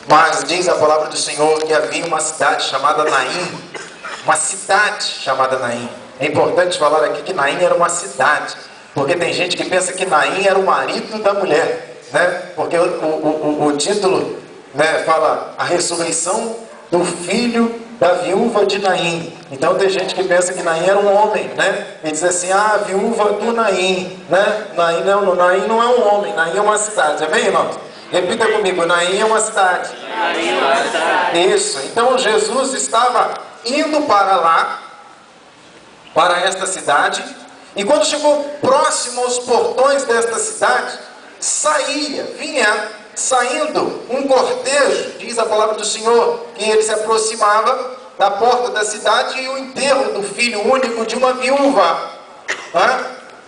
Mas diz a palavra do Senhor que havia uma cidade chamada Naim. Uma cidade chamada Naim. É importante falar aqui que Naim era uma cidade, porque tem gente que pensa que Naim era o marido da mulher, né? Porque o título, né, fala a ressurreição do filho da viúva de Naim. Então tem gente que pensa que Naim era um homem, né? E diz assim, a viúva do Naim, né? Naim não é um homem, Naim é uma cidade. Amém, irmãos? Repita comigo, Naim é uma cidade. Naim é uma cidade. Isso. Então Jesus estava indo para lá, para esta cidade, e quando chegou próximo aos portões desta cidade, vinha saindo um cortejo, diz a palavra do Senhor, que ele se aproximava da porta da cidade e o enterro do filho único de uma viúva.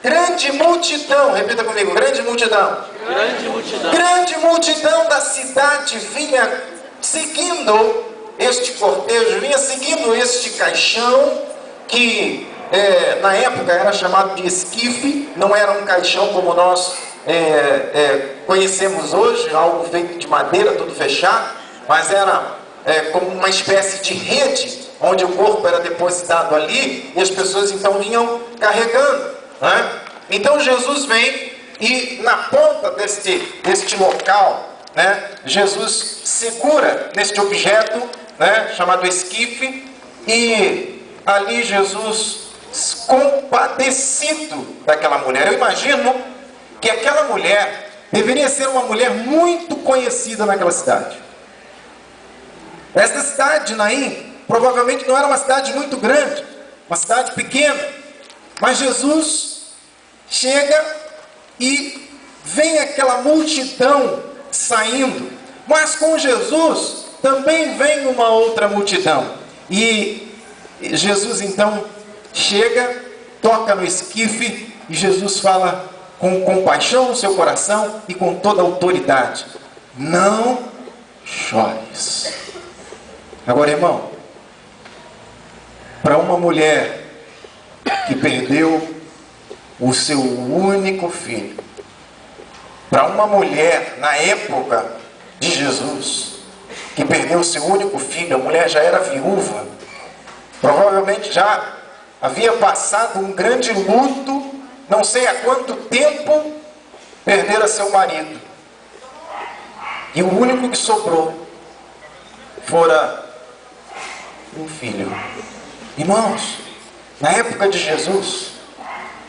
Grande multidão, repita comigo, grande multidão. Grande multidão. Grande multidão da cidade vinha seguindo este cortejo, vinha seguindo este caixão, que na época era chamado de esquife, não era um caixão como nós conhecemos hoje, algo feito de madeira, tudo fechado, mas era como uma espécie de rede, onde o corpo era depositado ali, e as pessoas então vinham carregando, né? Então Jesus vem e na ponta deste local, né, Jesus segura neste objeto, né, chamado esquife, e ali Jesus, compadecido daquela mulher. Eu imagino que aquela mulher deveria ser uma mulher muito conhecida naquela cidade. Esta cidade de Naim provavelmente não era uma cidade muito grande, uma cidade pequena, mas Jesus chega e vem aquela multidão saindo, mas com Jesus também vem uma outra multidão, e Jesus então chega, toca no esquife, e Jesus fala com compaixão no seu coração e com toda a autoridade: não chores. Agora, irmão, para uma mulher que perdeu o seu único filho, para uma mulher na época de Jesus que perdeu o seu único filho, a mulher já era viúva, provavelmente já havia passado um grande luto, não sei há quanto tempo perdera seu marido, e o único que sobrou fora um filho. Irmãos, na época de Jesus,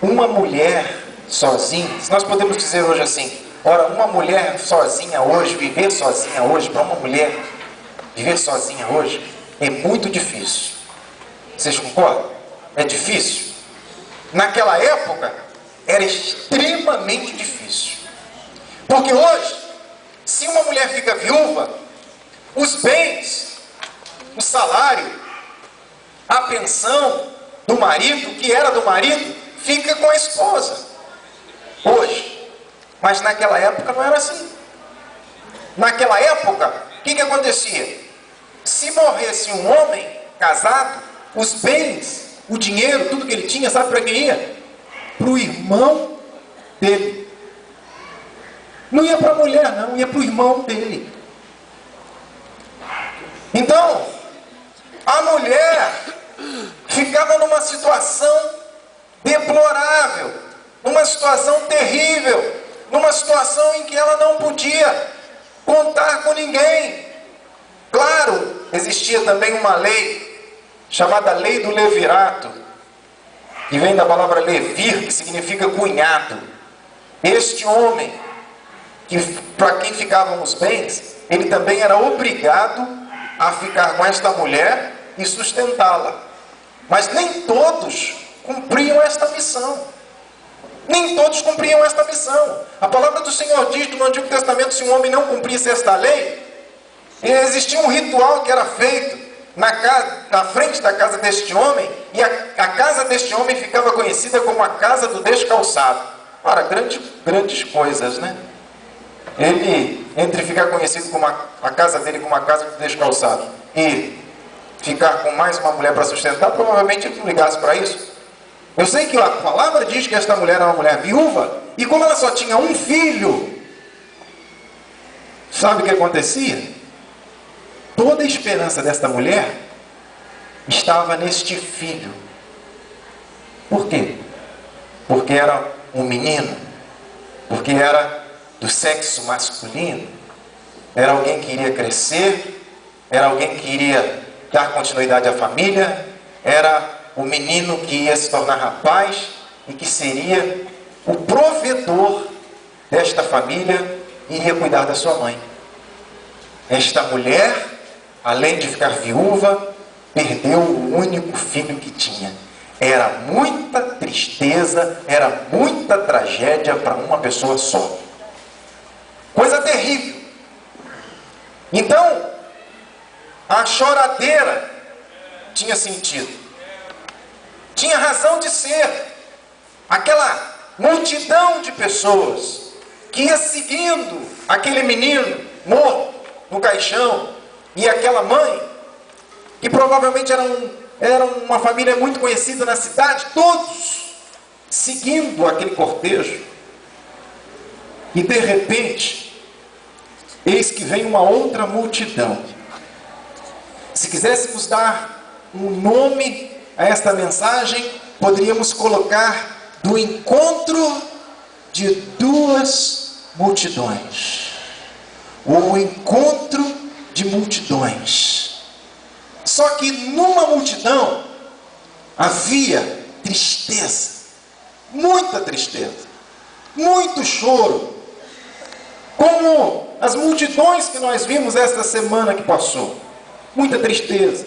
uma mulher sozinha, se nós podemos dizer hoje assim, ora, uma mulher sozinha hoje, viver sozinha hoje, para uma mulher viver sozinha hoje é muito difícil. Vocês concordam? É difícil. Naquela época era extremamente difícil, porque hoje, se uma mulher fica viúva, os bens, o salário, a pensão do marido, que era do marido, fica com a esposa hoje. Mas naquela época não era assim. Naquela época, o que acontecia? Se morresse um homem casado, os bens, o dinheiro, tudo que ele tinha, sabe para quem ia? Para o irmão dele. Não ia para a mulher, não, ia para o irmão dele. Então, a mulher ficava numa situação deplorável, numa situação terrível, numa situação em que ela não podia contar com ninguém. Claro, existia também uma lei, chamada lei do levirato, que vem da palavra levir, que significa cunhado. Este homem, para quem ficavam os bens, ele também era obrigado a ficar com esta mulher e sustentá-la. Mas nem todos cumpriam esta missão. Nem todos cumpriam esta missão. A palavra do Senhor diz no Antigo Testamento, se um homem não cumprisse esta lei, existia um ritual que era feito na frente da casa deste homem, e a casa deste homem ficava conhecida como a casa do descalçado. Ora, grandes coisas, né? Ele, entre ficar conhecido como a casa dele como a casa do descalçado e ficar com mais uma mulher para sustentar, provavelmente ele não ligasse para isso. Eu sei que a palavra diz que esta mulher era uma mulher viúva, e como ela só tinha um filho, sabe o que acontecia? toda a esperança desta mulher estava neste filho. Por quê? Porque era um menino, porque era do sexo masculino, era alguém que iria crescer, era alguém que iria dar continuidade à família, era o menino que ia se tornar rapaz e que seria o provedor desta família e iria cuidar da sua mãe. Esta mulher, além de ficar viúva, perdeu o único filho que tinha. Era muita tristeza, era muita tragédia para uma pessoa só. Coisa terrível. Então, a choradeira tinha sentido. Tinha razão de ser. Aquela multidão de pessoas que ia seguindo aquele menino morto no caixão e aquela mãe, que provavelmente era uma família muito conhecida na cidade, todos seguindo aquele cortejo. E de repente, eis que vem uma outra multidão. Se quiséssemos dar um nome a esta mensagem, poderíamos colocar do encontro de duas multidões. O encontro de multidões. Só que numa multidão havia tristeza, muita tristeza, muito choro, como as multidões que nós vimos esta semana que passou. Muita tristeza,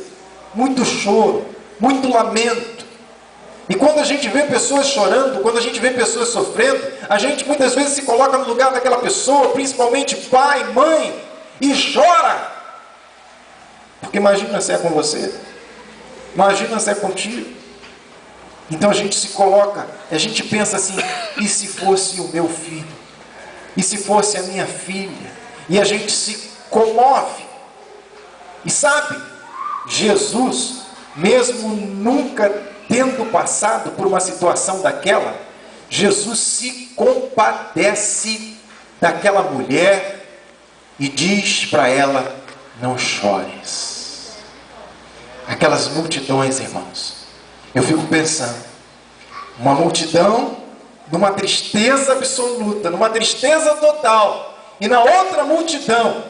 muito choro, muito lamento. E quando a gente vê pessoas chorando, quando a gente vê pessoas sofrendo, a gente muitas vezes se coloca no lugar daquela pessoa, principalmente pai, mãe, e chora. Porque imagina se é com você, imagina se é contigo. Então a gente se coloca, a gente pensa assim, e se fosse o meu filho? E se fosse a minha filha? E a gente se comove. E sabe, Jesus, mesmo nunca tendo passado por uma situação daquela, Jesus se compadece daquela mulher e diz para ela: não chores. Aquelas multidões, irmãos, eu fico pensando, uma multidão numa tristeza absoluta, numa tristeza total, e na outra multidão,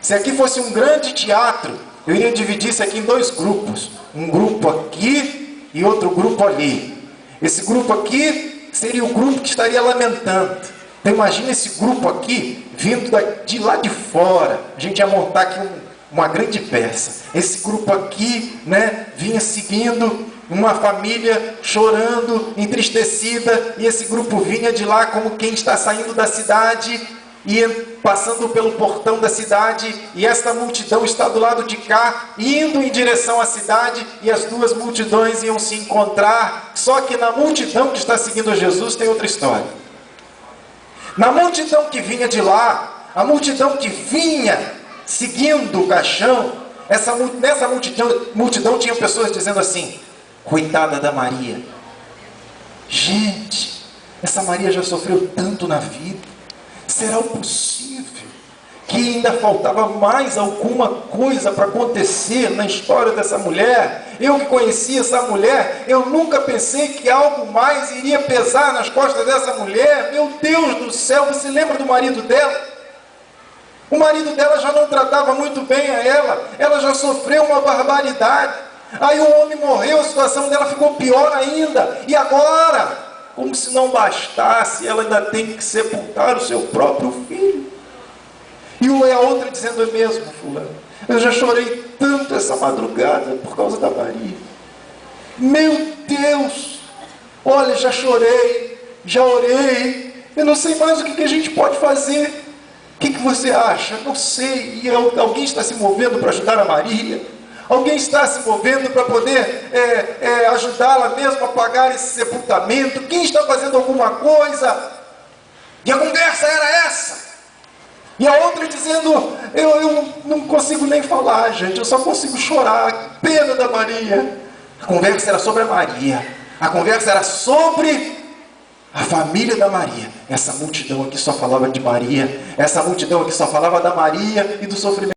se aqui fosse um grande teatro, eu iria dividir isso aqui em dois grupos, um grupo aqui e outro grupo ali. Esse grupo aqui seria o grupo que estaria lamentando. Então imagina esse grupo aqui vindo de lá de fora. A gente ia montar aqui uma grande peça. Esse grupo aqui, né, vinha seguindo uma família chorando, entristecida, e esse grupo vinha de lá como quem está saindo da cidade e passando pelo portão da cidade, e esta multidão está do lado de cá, indo em direção à cidade, e as duas multidões iam se encontrar. Só que na multidão que está seguindo Jesus tem outra história. Na multidão que vinha de lá, a multidão que vinha seguindo o caixão, nessa multidão tinha pessoas dizendo assim: coitada da Maria. Gente, essa Maria já sofreu tanto na vida. Será possível que ainda faltava mais alguma coisa para acontecer na história dessa mulher? Eu que conheci essa mulher, eu nunca pensei que algo mais iria pesar nas costas dessa mulher. Meu Deus do céu, você lembra do marido dela? O marido dela já não tratava muito bem a ela já sofreu uma barbaridade. Aí o homem morreu, a situação dela ficou pior ainda. E agora, como se não bastasse, ela ainda tem que sepultar o seu próprio filho. E a outra dizendo: é mesmo, fulano, eu já chorei tanto essa madrugada por causa da Maria. Meu Deus, olha, já chorei, já orei, eu não sei mais o que a gente pode fazer. O que você acha? Não sei. E alguém está se movendo para ajudar a Maria? Alguém está se movendo para poder ajudá-la mesmo a pagar esse sepultamento? Quem está fazendo alguma coisa? E a conversa era essa. E a outra dizendo: eu não consigo nem falar, gente, eu só consigo chorar, pena da Maria. A conversa era sobre a Maria. A conversa era sobre a família da Maria. Essa multidão aqui só falava de Maria. Essa multidão aqui só falava da Maria e do sofrimento.